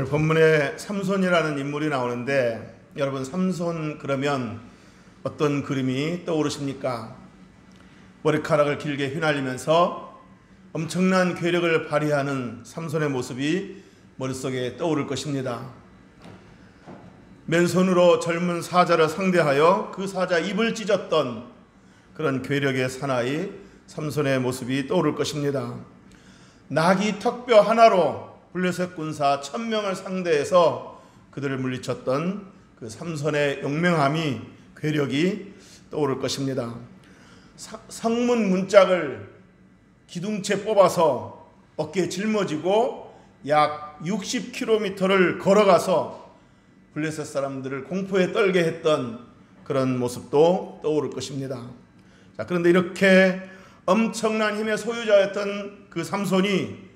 오늘 본문에 삼손이라는 인물이 나오는데 여러분, 삼손 그러면 어떤 그림이 떠오르십니까? 머리카락을 길게 휘날리면서 엄청난 괴력을 발휘하는 삼손의 모습이 머릿속에 떠오를 것입니다. 맨손으로 젊은 사자를 상대하여 그 사자 입을 찢었던 그런 괴력의 사나이 삼손의 모습이 떠오를 것입니다. 나귀 턱뼈 하나로 블레셋 군사 1000명을 상대해서 그들을 물리쳤던 그 삼손의 용맹함이, 괴력이 떠오를 것입니다. 성문 문짝을 기둥채 뽑아서 어깨에 짊어지고 약 60km를 걸어가서 블레셋 사람들을 공포에 떨게 했던 그런 모습도 떠오를 것입니다. 자, 그런데 이렇게 엄청난 힘의 소유자였던 그 삼손이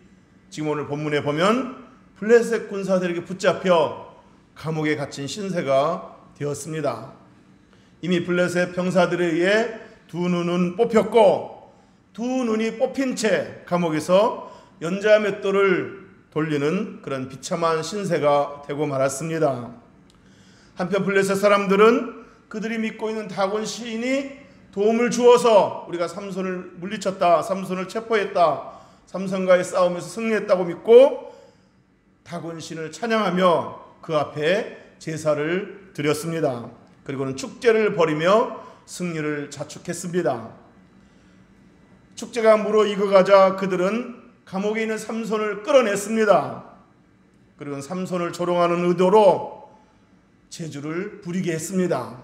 지금 오늘 본문에 보면 블레셋 군사들에게 붙잡혀 감옥에 갇힌 신세가 되었습니다. 이미 블레셋 병사들에 의해 두 눈은 뽑혔고 두 눈이 뽑힌 채 감옥에서 연자맷돌을 돌리는 그런 비참한 신세가 되고 말았습니다. 한편 블레셋 사람들은 그들이 믿고 있는 다곤 시인이 도움을 주어서 우리가 삼손을 물리쳤다, 삼손을 체포했다, 삼손과의 싸움에서 승리했다고 믿고 다곤 신을 찬양하며 그 앞에 제사를 드렸습니다. 그리고는 축제를 벌이며 승리를 자축했습니다. 축제가 무르익어가자 그들은 감옥에 있는 삼손을 끌어냈습니다. 그리고 삼손을 조롱하는 의도로 제주를 부리게 했습니다.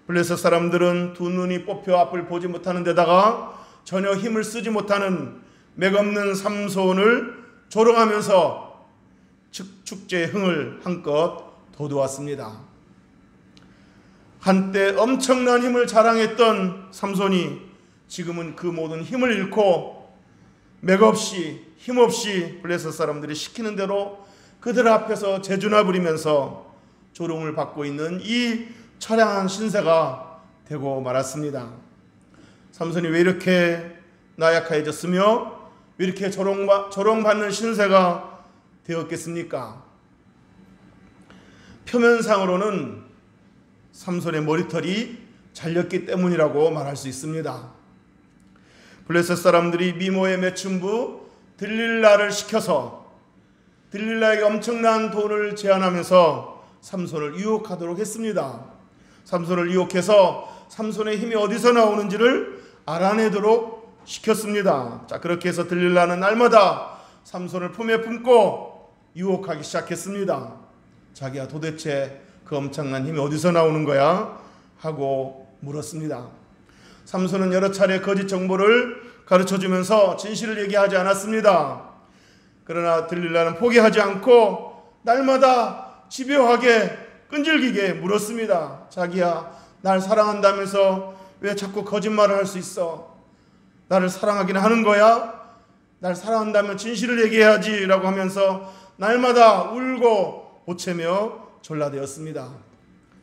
블레셋 사람들은 두 눈이 뽑혀 앞을 보지 못하는 데다가 전혀 힘을 쓰지 못하는 맥없는 삼손을 조롱하면서 축제의 흥을 한껏 돋우었습니다. 한때 엄청난 힘을 자랑했던 삼손이 지금은 그 모든 힘을 잃고 맥없이 힘없이 블레셋 사람들이 시키는 대로 그들 앞에서 제주나 부리면서 조롱을 받고 있는 이 처량한 신세가 되고 말았습니다. 삼손이 왜 이렇게 나약해졌으며 왜 이렇게 조롱받는 신세가 되었겠습니까? 표면상으로는 삼손의 머리털이 잘렸기 때문이라고 말할 수 있습니다. 블레셋 사람들이 미모의 매춘부 들릴라를 시켜서 들릴라에게 엄청난 돈을 제안하면서 삼손을 유혹하도록 했습니다. 삼손을 유혹해서 삼손의 힘이 어디서 나오는지를 알아내도록 시켰습니다. 자, 그렇게 해서 들릴라는 날마다 삼손을 품에 품고 유혹하기 시작했습니다. 자기야, 도대체 그 엄청난 힘이 어디서 나오는 거야? 하고 물었습니다. 삼손은 여러 차례 거짓 정보를 가르쳐주면서 진실을 얘기하지 않았습니다. 그러나 들릴라는 포기하지 않고 날마다 집요하게 끈질기게 물었습니다. 자기야, 날 사랑한다면서 왜 자꾸 거짓말을 할 수 있어? 나를 사랑하긴 하는 거야? 날 사랑한다면 진실을 얘기해야지 라고 하면서 날마다 울고 보채며 졸라대었습니다.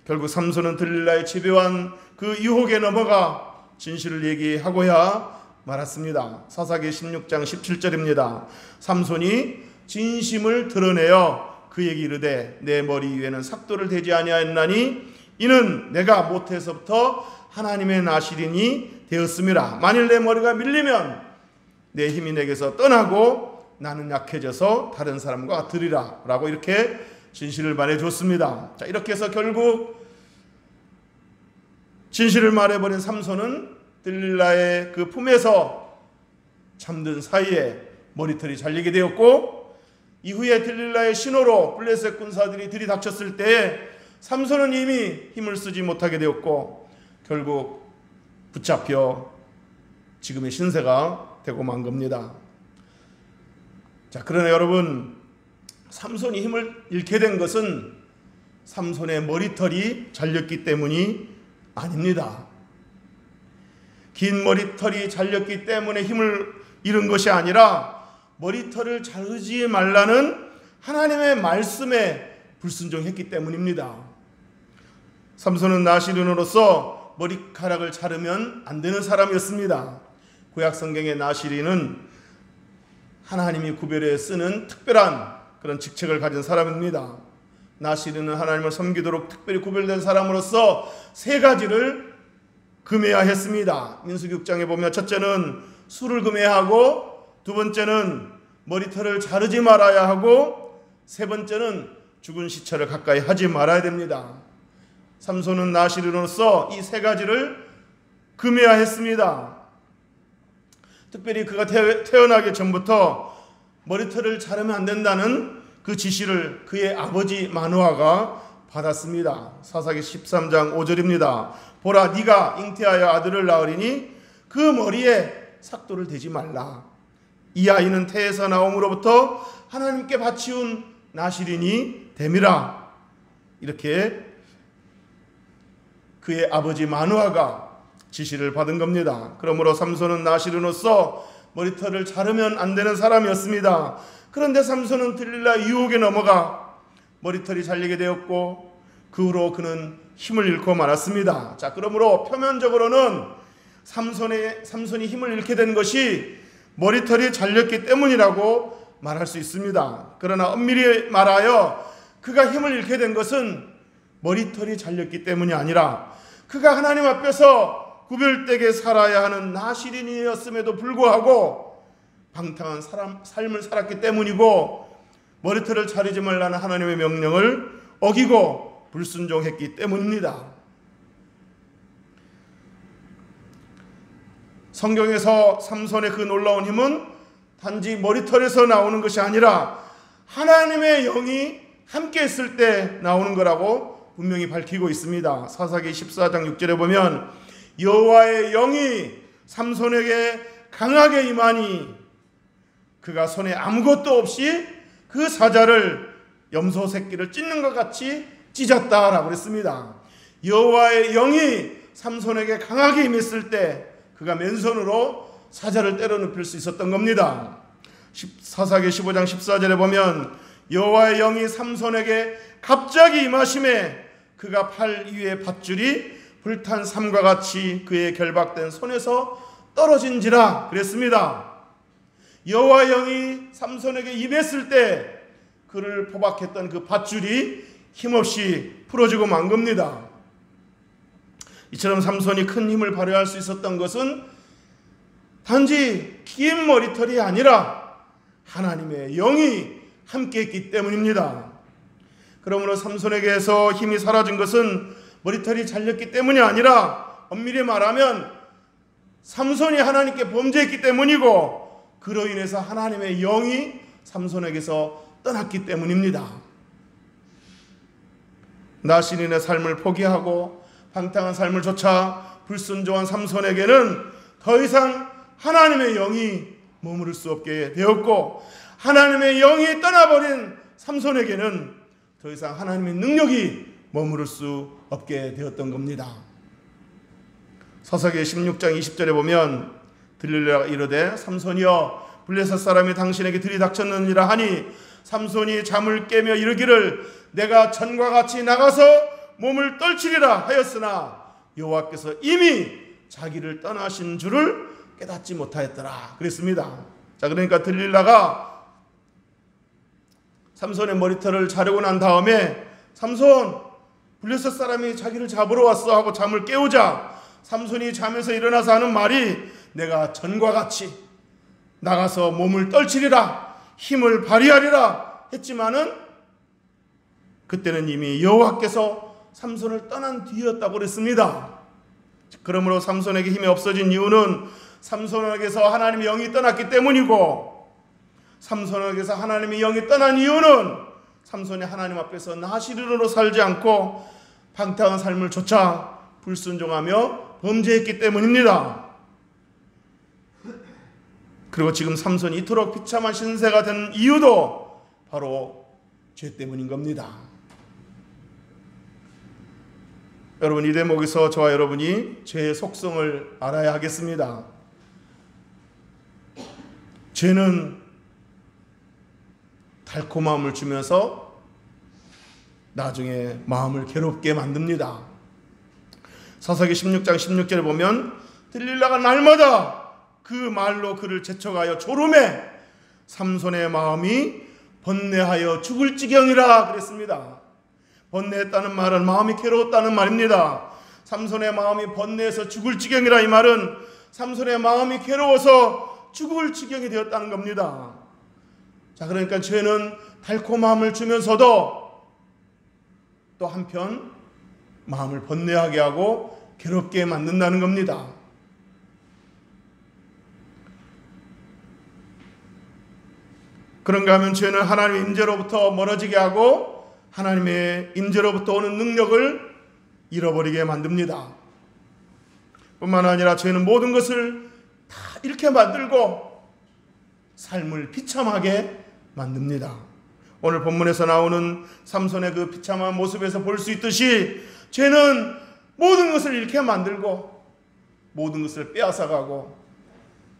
결국 삼손은 들릴라의 집요한 그 유혹에 넘어가 진실을 얘기하고야 말았습니다. 사사기 16장 17절입니다. 삼손이 진심을 드러내어 그에게 이르되 내 머리 위에는 삭도를 대지 아니하였나니 이는 내가 모태에서부터 하나님의 나시린이 되었음이라. 만일 내 머리가 밀리면 내 힘이 내게서 떠나고 나는 약해져서 다른 사람과 같으리라 라고 이렇게 진실을 말해줬습니다. 자, 이렇게 해서 결국 진실을 말해버린 삼손은 들릴라의 그 품에서 잠든 사이에 머리털이 잘리게 되었고, 이후에 들릴라의 신호로 블레셋 군사들이 들이닥쳤을 때에 삼손은 이미 힘을 쓰지 못하게 되었고 결국 붙잡혀 지금의 신세가 되고 만 겁니다. 자, 그러나 여러분, 삼손이 힘을 잃게 된 것은 삼손의 머리털이 잘렸기 때문이 아닙니다. 긴 머리털이 잘렸기 때문에 힘을 잃은 것이 아니라 머리털을 자르지 말라는 하나님의 말씀에 불순종했기 때문입니다. 삼손은 나시린으로서 머리카락을 자르면 안 되는 사람이었습니다. 구약 성경의 나시린은 하나님이 구별해 쓰는 특별한 그런 직책을 가진 사람입니다. 나시르는 하나님을 섬기도록 특별히 구별된 사람으로서 세 가지를 금해야 했습니다. 민수기 6장에 보면 첫째는 술을 금해야 하고, 두 번째는 머리털을 자르지 말아야 하고, 세 번째는 죽은 시체를 가까이 하지 말아야 됩니다. 삼손은 나시르로서 이 세 가지를 금해야 했습니다. 특별히 그가 태어나기 전부터 머리털을 자르면 안 된다는 그 지시를 그의 아버지 마노아가 받았습니다. 사사기 13장 5절입니다. 보라, 네가 잉태하여 아들을 낳으리니 그 머리에 삭도를 대지 말라. 이 아이는 태에서 나옴으로부터 하나님께 바치운 나시린이 됨이라. 이렇게 그의 아버지 마노아가 지시를 받은 겁니다. 그러므로 삼손은 나시르노서 머리털을 자르면 안 되는 사람이었습니다. 그런데 삼손은 들릴라 유혹에 넘어가 머리털이 잘리게 되었고, 그 후로 그는 힘을 잃고 말았습니다. 자, 그러므로 표면적으로는 삼손이 힘을 잃게 된 것이 머리털이 잘렸기 때문이라고 말할 수 있습니다. 그러나 엄밀히 말하여 그가 힘을 잃게 된 것은 머리털이 잘렸기 때문이 아니라 그가 하나님 앞에서 구별되게 살아야 하는 나시린이었음에도 불구하고 방탕한 삶을 살았기 때문이고, 머리털을 자르지 말라는 하나님의 명령을 어기고 불순종했기 때문입니다. 성경에서 삼손의 그 놀라운 힘은 단지 머리털에서 나오는 것이 아니라 하나님의 영이 함께 있을 때 나오는 거라고 분명히 밝히고 있습니다. 사사기 14장 6절에 보면 여호와의 영이 삼손에게 강하게 임하니 그가 손에 아무것도 없이 그 사자를 염소 새끼를 찢는 것 같이 찢었다라고 그랬습니다. 여호와의 영이 삼손에게 강하게 임했을 때 그가 맨손으로 사자를 때려 눕힐 수 있었던 겁니다. 사사기 15장 14절에 보면 여호와의 영이 삼손에게 갑자기 임하심에 그가 팔 위에 밧줄이 불탄 삼과 같이 그의 결박된 손에서 떨어진지라 그랬습니다. 여호와의 영이 삼손에게 임했을 때 그를 포박했던 그 밧줄이 힘없이 풀어지고 만 겁니다. 이처럼 삼손이 큰 힘을 발휘할 수 있었던 것은 단지 긴 머리털이 아니라 하나님의 영이 함께했기 때문입니다. 그러므로 삼손에게서 힘이 사라진 것은 머리털이 잘렸기 때문이 아니라 엄밀히 말하면 삼손이 하나님께 범죄했기 때문이고, 그로 인해서 하나님의 영이 삼손에게서 떠났기 때문입니다. 나시린의 삶을 포기하고 방탕한 삶을 좇아 불순종한 삼손에게는 더 이상 하나님의 영이 머무를 수 없게 되었고, 하나님의 영이 떠나버린 삼손에게는 더 이상 하나님의 능력이 머무를 수 없게 되었던 겁니다. 사사기 16장 20절에 보면 들릴라가 이르되 삼손이여 블레셋 사람이 당신에게 들이닥쳤느니라 하니 삼손이 잠을 깨며 이르기를 내가 전과 같이 나가서 몸을 떨치리라 하였으나 여호와께서 이미 자기를 떠나신 줄을 깨닫지 못하였더라 그랬습니다. 자, 그러니까 들릴라가 삼손의 머리털을 자르고 난 다음에 삼손, 블레셋 사람이 자기를 잡으러 왔어 하고 잠을 깨우자 삼손이 잠에서 일어나서 하는 말이 내가 전과 같이 나가서 몸을 떨치리라 힘을 발휘하리라 했지만은 그때는 이미 여호와께서 삼손을 떠난 뒤였다고 그랬습니다. 그러므로 삼손에게 힘이 없어진 이유는 삼손에게서 하나님의 영이 떠났기 때문이고, 삼손에게서 하나님의 영이 떠난 이유는 삼손이 하나님 앞에서 나시린으로 살지 않고 방탕한 삶을 좇아 불순종하며 범죄했기 때문입니다. 그리고 지금 삼손이 이토록 비참한 신세가 된 이유도 바로 죄 때문인 겁니다. 여러분, 이 대목에서 저와 여러분이 죄의 속성을 알아야 하겠습니다. 죄는 달콤함을 주면서 나중에 마음을 괴롭게 만듭니다. 사사기 16장 16절에 보면 들릴라가 날마다 그 말로 그를 재촉하여 졸음에 삼손의 마음이 번뇌하여 죽을 지경이라 그랬습니다. 번뇌했다는 말은 마음이 괴로웠다는 말입니다. 삼손의 마음이 번뇌해서 죽을 지경이라, 이 말은 삼손의 마음이 괴로워서 죽을 지경이 되었다는 겁니다. 자, 그러니까 죄는 달콤함을 주면서도 또 한편 마음을 번뇌하게 하고 괴롭게 만든다는 겁니다. 그런가 하면 죄는 하나님의 임재로부터 멀어지게 하고 하나님의 임재로부터 오는 능력을 잃어버리게 만듭니다. 뿐만 아니라 죄는 모든 것을 다 잃게 만들고 삶을 비참하게 만듭니다. 오늘 본문에서 나오는 삼손의 그 비참한 모습에서 볼 수 있듯이 죄는 모든 것을 잃게 만들고 모든 것을 빼앗아가고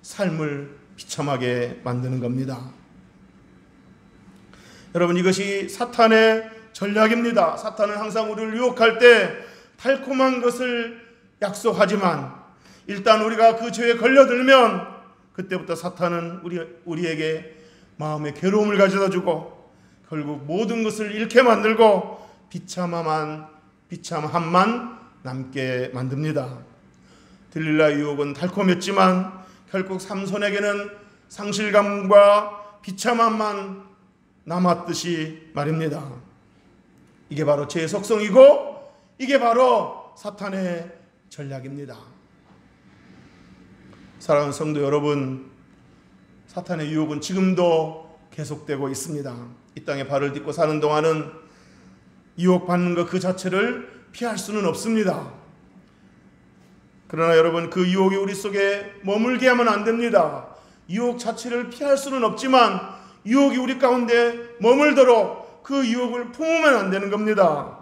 삶을 비참하게 만드는 겁니다. 여러분, 이것이 사탄의 전략입니다. 사탄은 항상 우리를 유혹할 때 달콤한 것을 약속하지만 일단 우리가 그 죄에 걸려들면 그때부터 사탄은 우리에게 마음의 괴로움을 가져다주고 결국 모든 것을 잃게 만들고 비참함만 남게 만듭니다. 들릴라의 유혹은 달콤했지만 결국 삼손에게는 상실감과 비참함만 남았듯이 말입니다. 이게 바로 죄의 속성이고 이게 바로 사탄의 전략입니다. 사랑하는 성도 여러분, 사탄의 유혹은 지금도 계속되고 있습니다. 이 땅에 발을 딛고 사는 동안은 유혹받는 것 그 자체를 피할 수는 없습니다. 그러나 여러분, 그 유혹이 우리 속에 머물게 하면 안 됩니다. 유혹 자체를 피할 수는 없지만 유혹이 우리 가운데 머물도록 그 유혹을 품으면 안 되는 겁니다.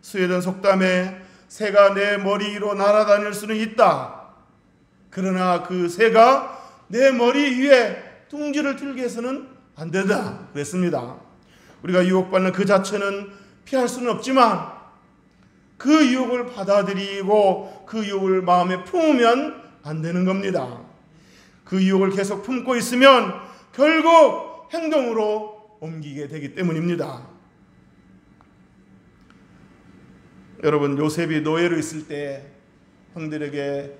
스웨덴 속담에 새가 내 머리 위로 날아다닐 수는 있다. 그러나 그 새가 내 머리 위에 둥지를 틀게 해서는 안 된다 그랬습니다. 우리가 유혹받는 그 자체는 피할 수는 없지만 그 유혹을 받아들이고 그 유혹을 마음에 품으면 안 되는 겁니다. 그 유혹을 계속 품고 있으면 결국 행동으로 옮기게 되기 때문입니다. 여러분, 요셉이 노예로 있을 때 형들에게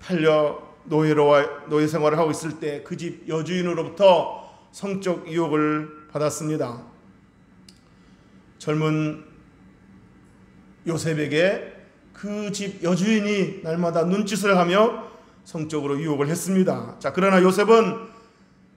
팔려 노예 생활을 하고 있을 때 그 집 여주인으로부터 성적 유혹을 받았습니다. 젊은 요셉에게 그 집 여주인이 날마다 눈짓을 하며 성적으로 유혹을 했습니다. 자, 그러나 요셉은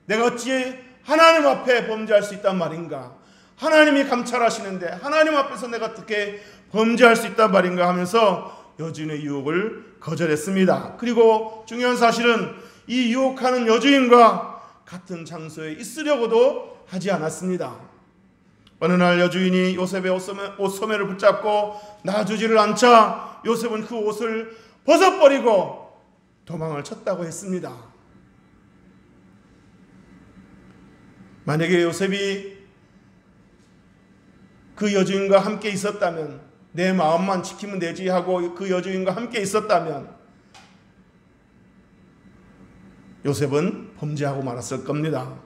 내가 어찌 하나님 앞에 범죄할 수 있단 말인가? 하나님이 감찰하시는데 하나님 앞에서 내가 어떻게 범죄할 수 있단 말인가 하면서 여주인의 유혹을 거절했습니다. 그리고 중요한 사실은 이 유혹하는 여주인과 같은 장소에 있으려고도 하지 않았습니다. 어느 날 여주인이 요셉의 옷소매를 붙잡고 놔주지를 않자 요셉은 그 옷을 벗어버리고 도망을 쳤다고 했습니다. 만약에 요셉이 그 여주인과 함께 있었다면, 내 마음만 지키면 되지 하고 그 여주인과 함께 있었다면 요셉은 범죄하고 말았을 겁니다.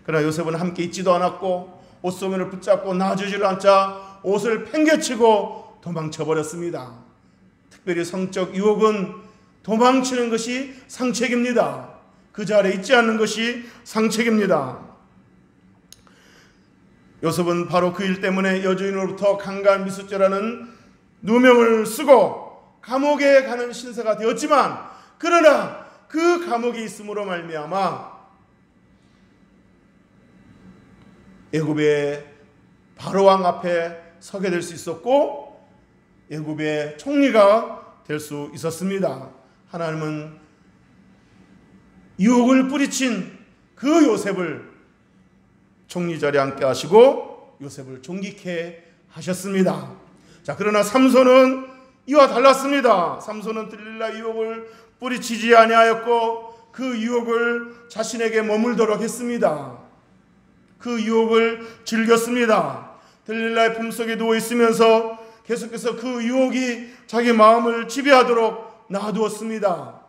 그러나 요셉은 함께 있지도 않았고 옷소매를 붙잡고 놔주지를 않자 옷을 팽개치고 도망쳐버렸습니다. 특별히 성적 유혹은 도망치는 것이 상책입니다. 그 자리에 있지 않는 것이 상책입니다. 요셉은 바로 그 일 때문에 여주인으로부터 강간미수죄라는 누명을 쓰고 감옥에 가는 신세가 되었지만, 그러나 그 감옥에 있음으로 말미암아 애굽의 바로왕 앞에 서게 될 수 있었고 애굽의 총리가 될 수 있었습니다. 하나님은 유혹을 뿌리친 그 요셉을 총리 자리에 앉게 하시고 요셉을 존귀케 하셨습니다. 자, 그러나 삼손은 이와 달랐습니다. 삼손은 들릴라 유혹을 뿌리치지 아니하였고 그 유혹을 자신에게 머물도록 했습니다. 그 유혹을 즐겼습니다. 들릴라의 품속에 누워 있으면서 계속해서 그 유혹이 자기 마음을 지배하도록 놔두었습니다.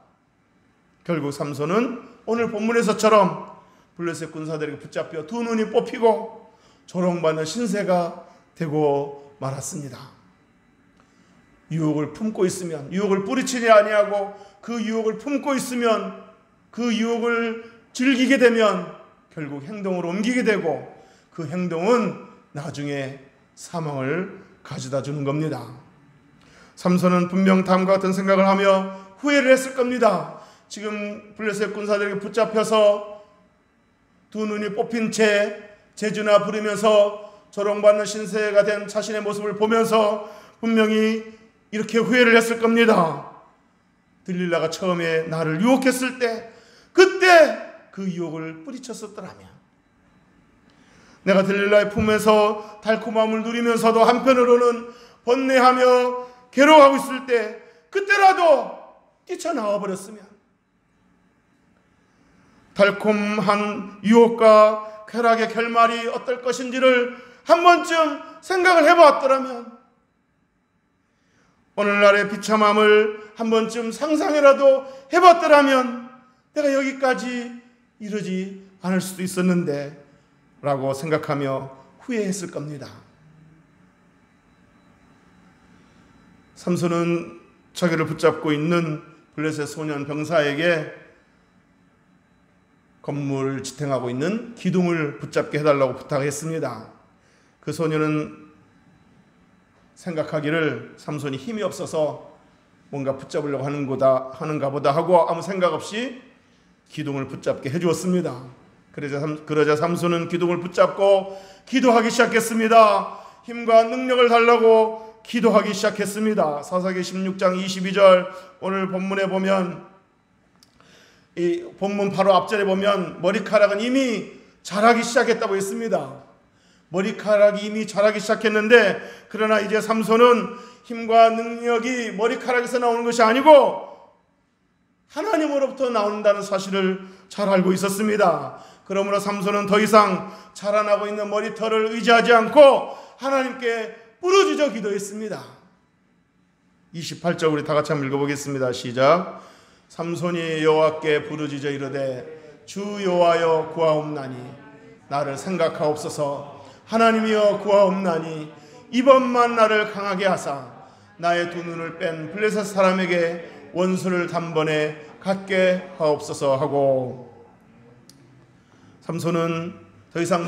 결국 삼손은 오늘 본문에서처럼 블레셋 군사들에게 붙잡혀 두 눈이 뽑히고 조롱받는 신세가 되고 말았습니다. 유혹을 품고 있으면, 유혹을 뿌리치지 아니하고 그 유혹을 품고 있으면, 그 유혹을 즐기게 되면 결국 행동으로 옮기게 되고, 그 행동은 나중에 사망을 가져다 주는 겁니다. 삼손은 분명 다음과 같은 생각을 하며 후회를 했을 겁니다. 지금 블레셋 군사들에게 붙잡혀서 두 눈이 뽑힌 채 제주나 부르면서 조롱받는 신세가 된 자신의 모습을 보면서 분명히 이렇게 후회를 했을 겁니다. 들릴라가 처음에 나를 유혹했을 때, 그때 그 유혹을 뿌리쳤었더라면, 내가 들릴라의 품에서 달콤함을 누리면서도 한편으로는 번뇌하며 괴로워하고 있을 때 그때라도 뛰쳐나와 버렸으면, 달콤한 유혹과 쾌락의 결말이 어떨 것인지를 한 번쯤 생각을 해보았더라면, 오늘날의 비참함을 한 번쯤 상상이라도 해봤더라면 내가 여기까지 이르지 않을 수도 있었는데 라고 생각하며 후회했을 겁니다. 삼손은 자기를 붙잡고 있는 블레셋 소년 병사에게 건물을 지탱하고 있는 기둥을 붙잡게 해달라고 부탁했습니다. 그 소년은 생각하기를 삼손이 힘이 없어서 뭔가 붙잡으려고 하는가 보다 하고 아무 생각 없이 기둥을 붙잡게 해주었습니다. 그러자 삼손은 기둥을 붙잡고 기도하기 시작했습니다. 힘과 능력을 달라고 기도하기 시작했습니다. 사사기 16장 22절, 오늘 본문에 보면, 이 본문 바로 앞절에 보면 머리카락은 이미 자라기 시작했다고 했습니다. 머리카락이 이미 자라기 시작했는데, 그러나 이제 삼손은 힘과 능력이 머리카락에서 나오는 것이 아니고 하나님으로부터 나온다는 사실을 잘 알고 있었습니다. 그러므로 삼손은 더 이상 자라나고 있는 머리털을 의지하지 않고 하나님께 부르짖어 기도했습니다. 28절 우리 다 같이 한번 읽어보겠습니다. 시작. 삼손이 여호와께 부르짖어 이르되 주 여호와여 구하옵나니 나를 생각하옵소서. 하나님이여 구하옵나니 이번만 나를 강하게 하사 나의 두 눈을 뺀 블레셋 사람에게 원수를 단번에 갖게 하옵소서 하고, 삼손은 더 이상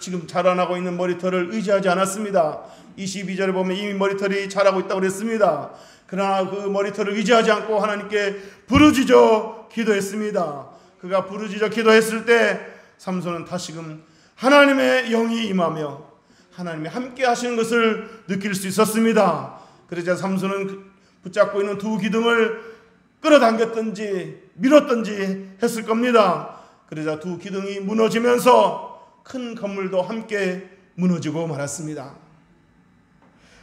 지금 자라나고 있는 머리털을 의지하지 않았습니다. 22절에 보면 이미 머리털이 자라고 있다고 그랬습니다. 그러나 그 머리털을 의지하지 않고 하나님께 부르짖어 기도했습니다. 그가 부르짖어 기도했을 때 삼손은 다시금 하나님의 영이 임하며 하나님이 함께 하시는 것을 느낄 수 있었습니다. 그러자 삼손은 붙잡고 있는 두 기둥을 끌어당겼든지 밀었든지 했을 겁니다. 그러자 두 기둥이 무너지면서 큰 건물도 함께 무너지고 말았습니다.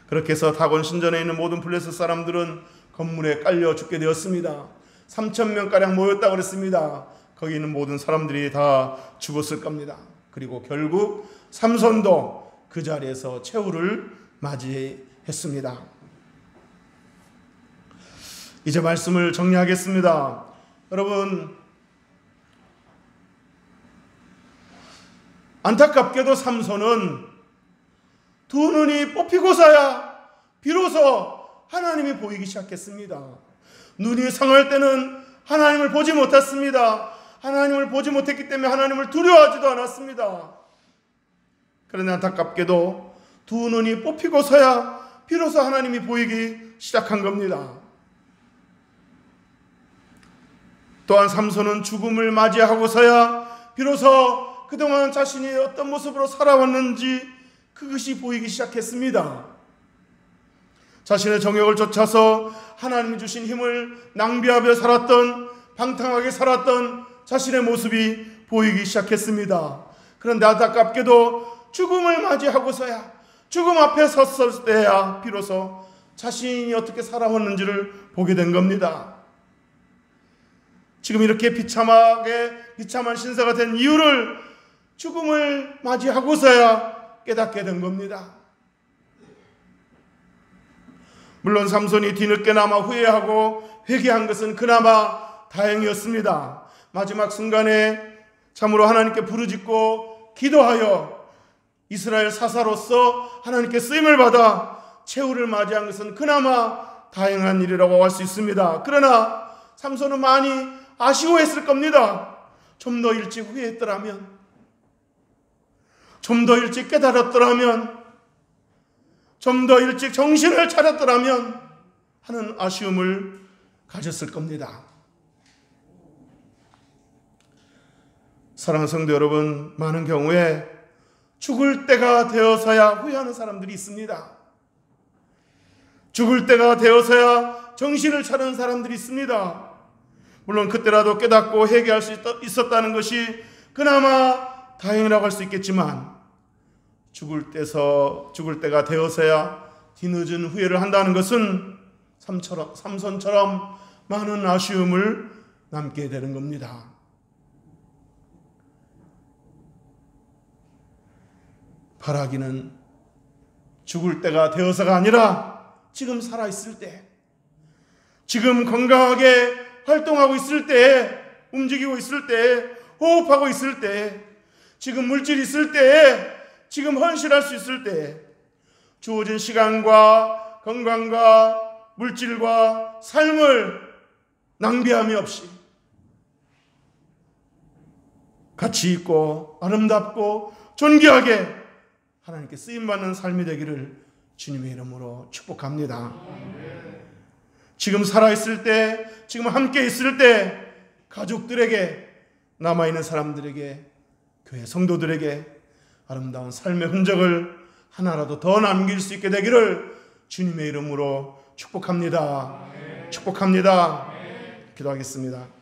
그렇게 해서 다곤 신전에 있는 모든 블레셋 사람들은 건물에 깔려 죽게 되었습니다. 3,000명가량 모였다고 그랬습니다. 거기 있는 모든 사람들이 다 죽었을 겁니다. 그리고 결국 삼손도 그 자리에서 최후를 맞이했습니다. 이제 말씀을 정리하겠습니다. 여러분, 안타깝게도 삼손은 두 눈이 뽑히고서야 비로소 하나님이 보이기 시작했습니다. 눈이 상할 때는 하나님을 보지 못했습니다. 하나님을 보지 못했기 때문에 하나님을 두려워하지도 않았습니다. 그런데 안타깝게도 두 눈이 뽑히고서야 비로소 하나님이 보이기 시작한 겁니다. 또한 삼손은 죽음을 맞이하고서야 비로소 그동안 자신이 어떤 모습으로 살아왔는지 그것이 보이기 시작했습니다. 자신의 정욕을 쫓아서 하나님이 주신 힘을 낭비하며 살았던, 방탕하게 살았던 자신의 모습이 보이기 시작했습니다. 그런데 안타깝게도 죽음을 맞이하고서야, 죽음 앞에 섰을 때야 비로소 자신이 어떻게 살아왔는지를 보게 된 겁니다. 지금 이렇게 비참한 신세가 된 이유를 죽음을 맞이하고서야 깨닫게 된 겁니다. 물론 삼손이 뒤늦게나마 후회하고 회개한 것은 그나마 다행이었습니다. 마지막 순간에 참으로 하나님께 부르짖고 기도하여 이스라엘 사사로서 하나님께 쓰임을 받아 최후를 맞이한 것은 그나마 다행한 일이라고 할 수 있습니다. 그러나 삼손은 많이 아쉬워했을 겁니다. 좀 더 일찍 후회했더라면, 좀 더 일찍 깨달았더라면, 좀 더 일찍 정신을 차렸더라면 하는 아쉬움을 가졌을 겁니다. 사랑하는 성도 여러분, 많은 경우에 죽을 때가 되어서야 후회하는 사람들이 있습니다. 죽을 때가 되어서야 정신을 차리는 사람들이 있습니다. 물론 그때라도 깨닫고 회개할 수 있었다는 것이 그나마 다행이라고 할 수 있겠지만, 죽을 때가 되어서야 뒤늦은 후회를 한다는 것은 삼손처럼 많은 아쉬움을 남게 되는 겁니다. 바라기는 죽을 때가 되어서가 아니라 지금 살아있을 때, 지금 건강하게 활동하고 있을 때, 움직이고 있을 때, 호흡하고 있을 때, 지금 물질이 있을 때, 지금 헌신할 수 있을 때, 주어진 시간과 건강과 물질과 삶을 낭비함이 없이 가치 있고 아름답고 존귀하게 하나님께 쓰임받는 삶이 되기를 주님의 이름으로 축복합니다. 지금 살아있을 때, 지금 함께 있을 때 가족들에게, 남아있는 사람들에게, 교회 성도들에게 아름다운 삶의 흔적을 하나라도 더 남길 수 있게 되기를 주님의 이름으로 축복합니다. 축복합니다. 기도하겠습니다.